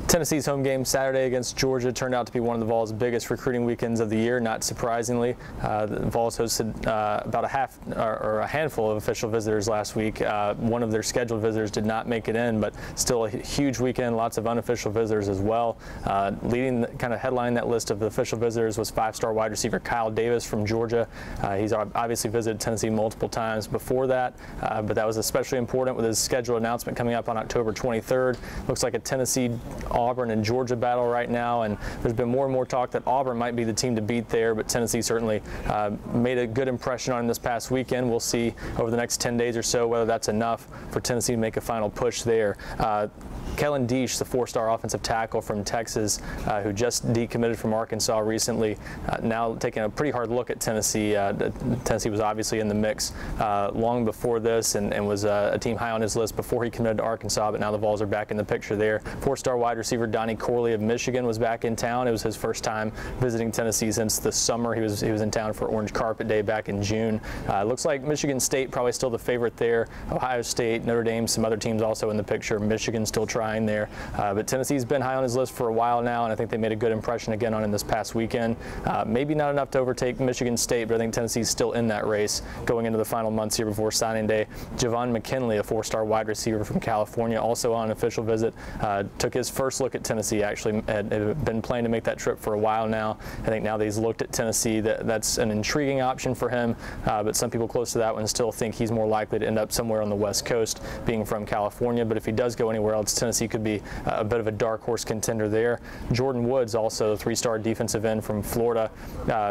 Tennessee's home game Saturday against Georgia turned out to be one of the Vols' biggest recruiting weekends of the year, not surprisingly. The Vols hosted about a handful of official visitors last week. One of their scheduled visitors did not make it in, but still a huge weekend, lots of unofficial visitors as well. Leading, kind of headlining that list of official visitors was five-star wide receiver Kyle Davis from Georgia. He's obviously visited Tennessee multiple times before that, but that was especially important with his scheduled announcement coming up on October 23rd. Looks like a Tennessee, Auburn, and Georgia battle right now, and there's been more and more talk that Auburn might be the team to beat there, but Tennessee certainly made a good impression on him this past weekend. We'll see over the next 10 days or so whether that's enough for Tennessee to make a final push there. Kellen Deesh, the four-star offensive tackle from Texas, who just decommitted from Arkansas recently, now taking a pretty hard look at Tennessee. Tennessee was obviously in the mix long before this and was a team high on his list before he committed to Arkansas, but now the Vols are back in the picture there. Four-star wide receiver Donnie Corley of Michigan was back in town. It was his first time visiting Tennessee since the summer. He was in town for Orange Carpet Day back in June. Looks like Michigan State probably still the favorite there. Ohio State, Notre Dame, some other teams also in the picture. Michigan still trying there, but Tennessee's been high on his list for a while now, and I think they made a good impression again on him this past weekend. Maybe not enough to overtake Michigan State, but I think Tennessee's still in that race going into the final months here before signing day. Javon McKinley, a four-star wide receiver from California, also on an official visit, took his first look at Tennessee. Actually had been planning to make that trip for a while now. I think now that he's looked at Tennessee, that's an intriguing option for him, but some people close to that one still think he's more likely to end up somewhere on the West Coast, being from California. But if he does go anywhere else, Tennessee could be a bit of a dark horse contender there. Jordan Woods, also a three-star defensive end from Florida,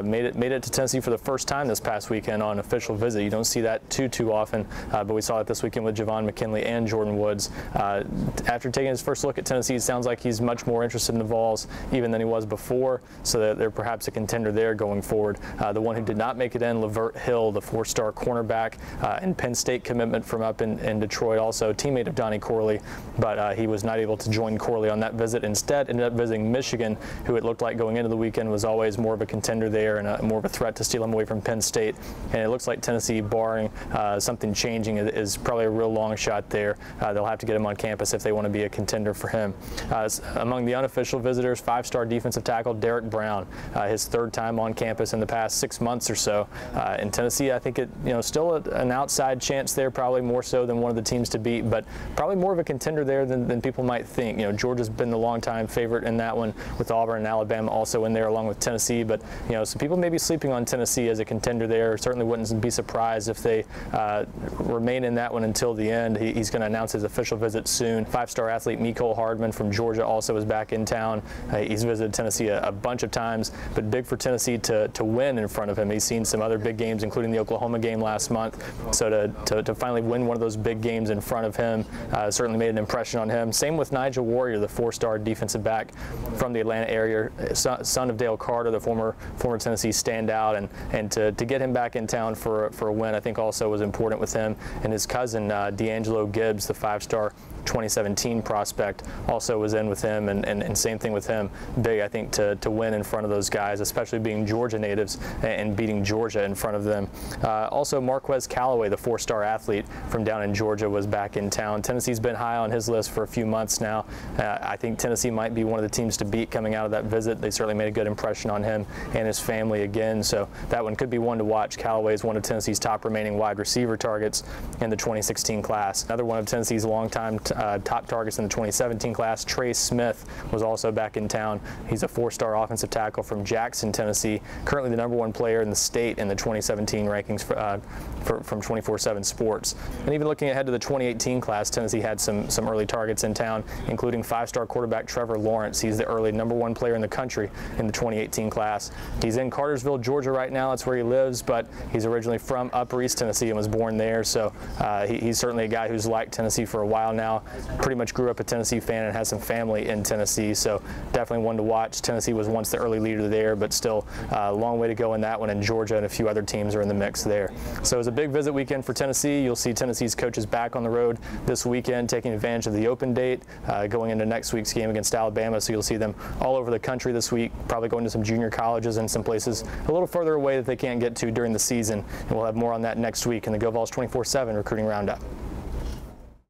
made it to Tennessee for the first time this past weekend on official visit. You don't see that too often, but we saw it this weekend with Javon McKinley and Jordan Woods. After taking his first look at Tennessee, it sounds like he's much more interested in the Vols even than he was before, so that they're perhaps a contender there going forward. The one who did not make it in, Lavert Hill, the four-star cornerback and Penn State commitment from up in Detroit, also teammate of Donnie Corley, but he was not able to join Corley on that visit. Instead, ended up visiting Michigan, who it looked like going into the weekend was always more of a contender there and more of a threat to steal him away from Penn State. And it looks like Tennessee, barring something changing, is probably a real long shot there. They'll have to get him on campus if they want to be a contender for him. Among the unofficial visitors, five-star defensive tackle Derek Brown, his third time on campus in the past 6 months or so. In Tennessee, I think still an outside chance there, probably more so than one of the teams to beat, but probably more of a contender there than people might think. Georgia's been the longtime favorite in that one, with Auburn and Alabama also in there along with Tennessee. But some people may be sleeping on Tennessee as a contender there. Certainly wouldn't be surprised if they remain in that one until the end. He's going to announce his official visit soon. Five-star athlete Mecole Hardman from Georgia also is back in town. He's visited Tennessee a bunch of times, but big for Tennessee to win in front of him. He's seen some other big games, including the Oklahoma game last month. So to finally win one of those big games in front of him certainly made an impression on him. Same with Nigel Warrior, the four-star defensive back from the Atlanta area, son of Dale Carter, the former Tennessee standout, and to get him back in town for a win, I think also was important with him. And his cousin, D'Angelo Gibbs, the five-star 2017 prospect, also was in with him, and same thing with him. Big, I think, to win in front of those guys, especially being Georgia natives and beating Georgia in front of them. Also, Marquez Callaway, the four-star athlete from down in Georgia, was back in town. Tennessee's been high on his list for a few months now. I think Tennessee might be one of the teams to beat coming out of that visit. They certainly made a good impression on him and his family again, so that one could be one to watch. Callaway is one of Tennessee's top remaining wide receiver targets in the 2016 class. Another one of Tennessee's longtime top targets in the 2017 class, Trey Smith, was also back in town. He's a four-star offensive tackle from Jackson, Tennessee, currently the #1 player in the state in the 2017 rankings from 24/7 Sports. And even looking ahead to the 2018 class, Tennessee had some early targets in town, including five-star quarterback Trevor Lawrence. He's the early #1 player in the country in the 2018 class. He's in Cartersville, Georgia right now. That's where he lives, but he's originally from Upper East Tennessee and was born there, so he's certainly a guy who's liked Tennessee for a while now. Pretty much grew up a Tennessee fan and has some family in Tennessee, so definitely one to watch. Tennessee was once the early leader there, but still a long way to go in that one, and Georgia and a few other teams are in the mix there. So it was a big visit weekend for Tennessee. You'll see Tennessee's coaches back on the road this weekend, taking advantage of the open date, going into next week's game against Alabama, so you'll see them all over the country this week, probably going to some junior colleges and some places a little further away that they can't get to during the season. And we'll have more on that next week in the Go Vols 24/7 Recruiting Roundup.